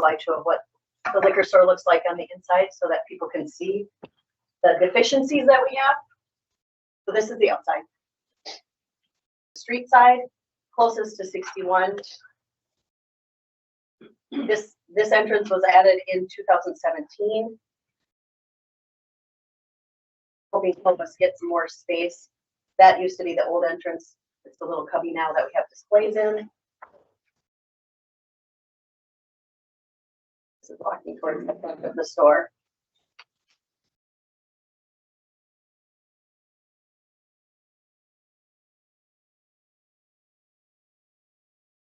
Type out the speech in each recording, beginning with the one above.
slideshow of what the liquor store looks like on the inside so that people can see the deficiencies that we have. So this is the outside. Street side, closest to 61. This entrance was added in 2017. Hoping to help us get some more space. That used to be the old entrance. It's the little cubby now that we have displays in. This is walking towards the front of the store.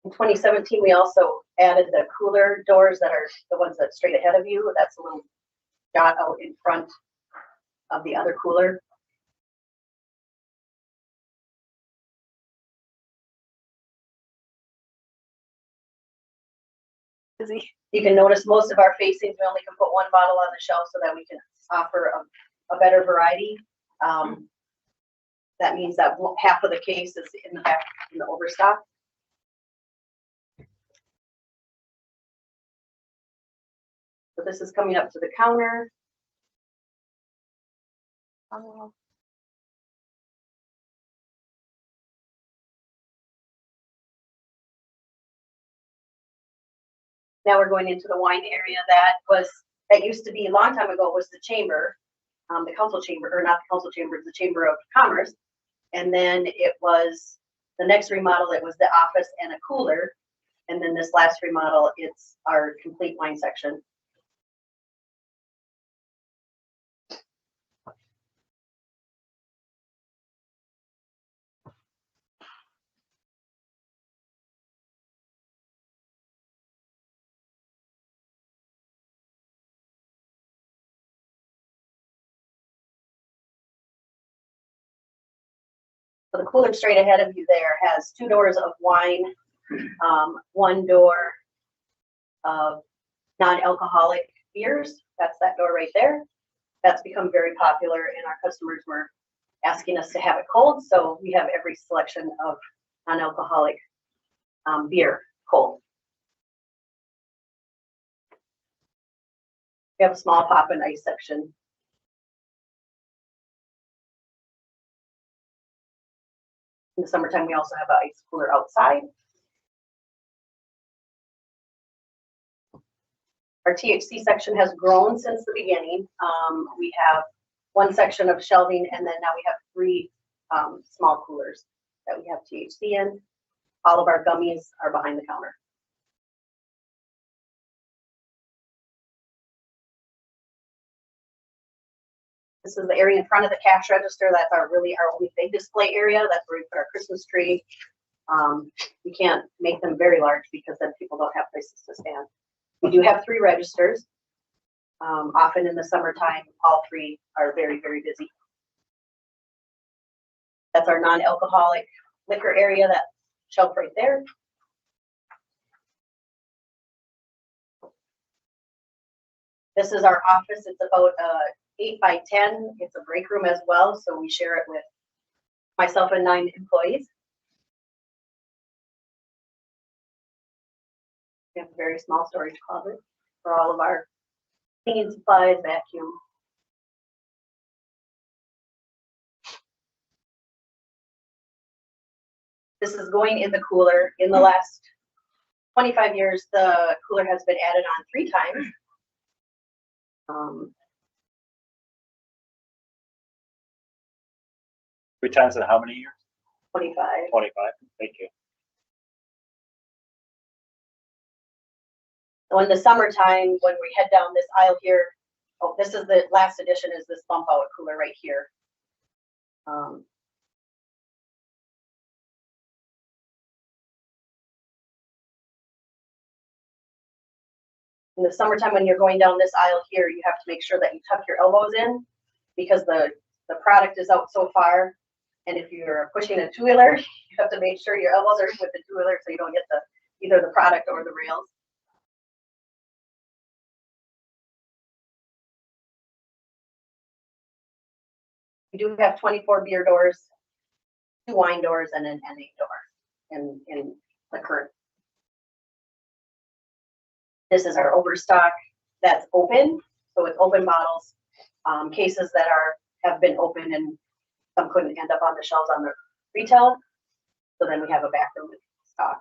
In 2017, we also added the cooler doors that are the ones that's straight ahead of you. That's a little dot out in front of the other cooler. You can notice most of our facings, we only can put one bottle on the shelf so that we can offer a better variety. That means that half of the case is in the back in the overstock. So this is coming up to the counter. Now we're going into the wine area that used to be a long time ago was the chamber, the council chamber, or not the council chamber, the Chamber of Commerce. And then it was the next remodel, it was the office and a cooler. And then this last remodel, it's our complete wine section. So the cooler straight ahead of you there has 2 doors of wine, 1 door of non-alcoholic beers. That's that door right there. That's become very popular and our customers were asking us to have it cold. So we have every selection of non-alcoholic beer cold. We have a small pop and ice section. In the summertime, we also have an ice cooler outside. Our THC section has grown since the beginning. We have 1 section of shelving, and then now we have 3 small coolers that we have THC in. All of our gummies are behind the counter. This is the area in front of the cash register. That's really our only big display area. That's where we put our Christmas tree. We can't make them very large because then people don't have places to stand. We do have 3 registers. Often in the summertime, all 3 are very, very busy. That's our non-alcoholic liquor area, that shelf right there. This is our office. It's about 8 by 10. It's a break room as well, so we share it with myself and 9 employees. We have a very small storage closet for all of our cleaning supplies, vacuum. This is going in the cooler. In the last 25 years, the cooler has been added on 3 times. 3 times in how many years? 25. 25. Thank you. So in the summertime, when we head down this aisle here, oh, this is the last edition, is this bump out cooler right here. In the summertime, when you're going down this aisle here, you have to make sure that you tuck your elbows in because the product is out so far. And if you're pushing a 2-wheeler, you have to make sure your elbows are with the 2-wheeler so you don't get either the product or the rails. We do have 24 beer doors, 2 wine doors, and an NA door in the current This is our overstock that's open, so it's open bottles, cases that have been open and some couldn't end up on the shelves on the retail. So then we have a back room stock.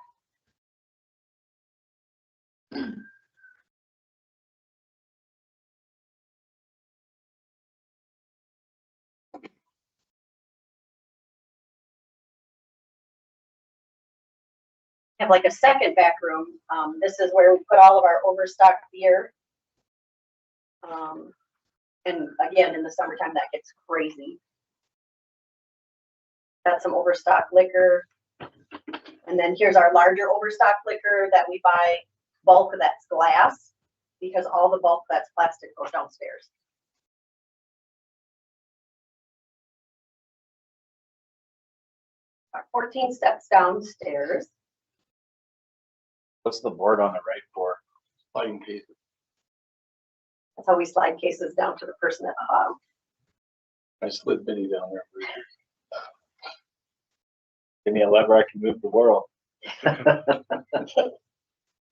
Have like a second back room. This is where we put all of our overstock beer. And again, in the summertime, that gets crazy. Got some overstock liquor. And then here's our larger overstock liquor that we buy bulk that's glass, because all the bulk that's plastic goes downstairs. Our 14 steps downstairs. What's the board on the right for? Sliding cases. That's how we slide cases down to the person at the bottom. I slid Benny down there. Give me a lever, I can move the world. Okay.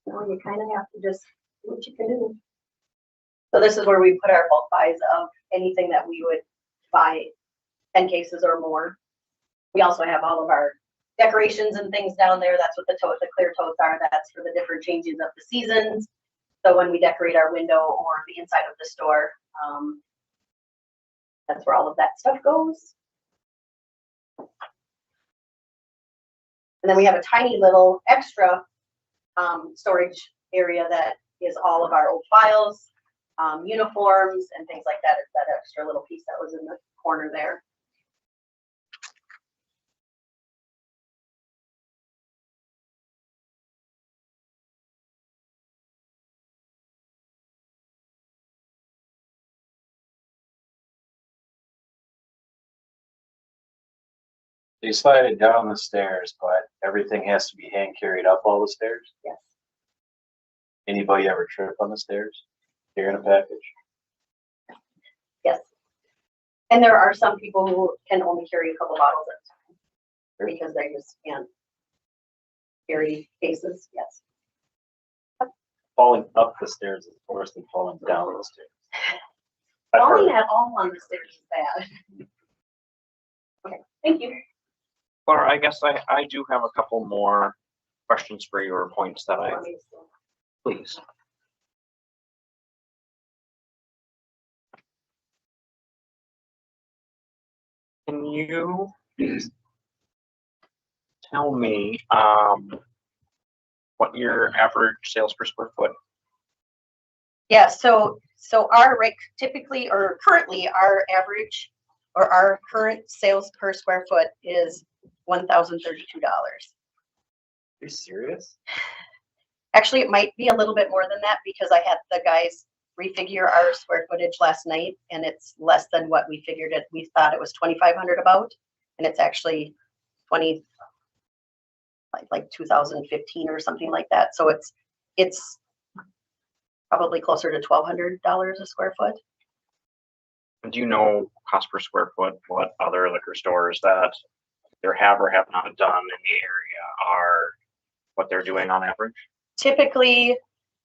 No, you kind of have to just do what you can do. So this is where we put our bulk buys of anything that we would buy 10 cases or more. We also have all of our decorations and things down there. That's what the clear totes are. That's for the different changes of the seasons. So when we decorate our window or the inside of the store, that's where all of that stuff goes. And then we have a tiny little extra storage area that is all of our old files, uniforms, and things like that. It's that extra little piece that was in the corner there. You slide it down the stairs, but everything has to be hand carried up all the stairs? Yes. Anybody ever trip on the stairs? Carrying a package? Yes. And there are some people who can only carry a couple bottles at a time because they just can't carry cases. Yes. Falling up the stairs is worse than falling down the stairs. Falling at all on the stairs is bad. Okay, thank you. Laura, I guess I do have a couple more questions for your points that please. Can you tell me what your average sales per square foot? Yeah, so our rate typically or currently our average or our current sales per square foot is $1,032. Are you serious? Actually, it might be a little bit more than that because I had the guys refigure our square footage last night, and it's less than what we figured it. We thought it was 2,500 about, and it's actually 20, like 2015 or something like that. So it's probably closer to $1,200 a square foot. Do you know cost per square foot, what other liquor stores that either have or have not done in the area are, what they're doing on average? Typically,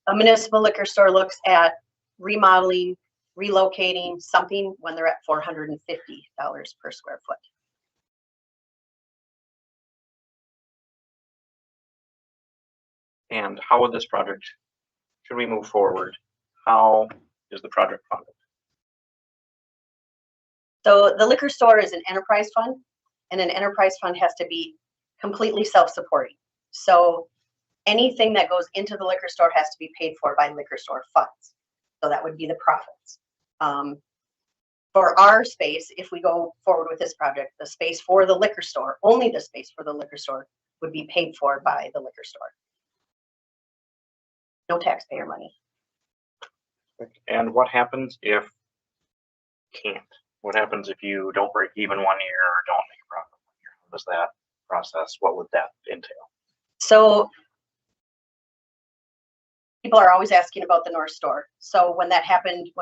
a municipal liquor store looks at remodeling, relocating something when they're at $450 per square foot. And how would this project, should we move forward, how is the project funded? So the liquor store is an enterprise fund, and an enterprise fund has to be completely self-supporting. So anything that goes into the liquor store has to be paid for by liquor store funds. So that would be the profits. For our space, if we go forward with this project, the space for the liquor store, only the space for the liquor store would be paid for by the liquor store. No taxpayer money. And what happens if you can't? What happens if you don't break even 1 year or don't make a profit 1 year? How does that process, what would that entail? So people are always asking about the North Store. So when that happened, when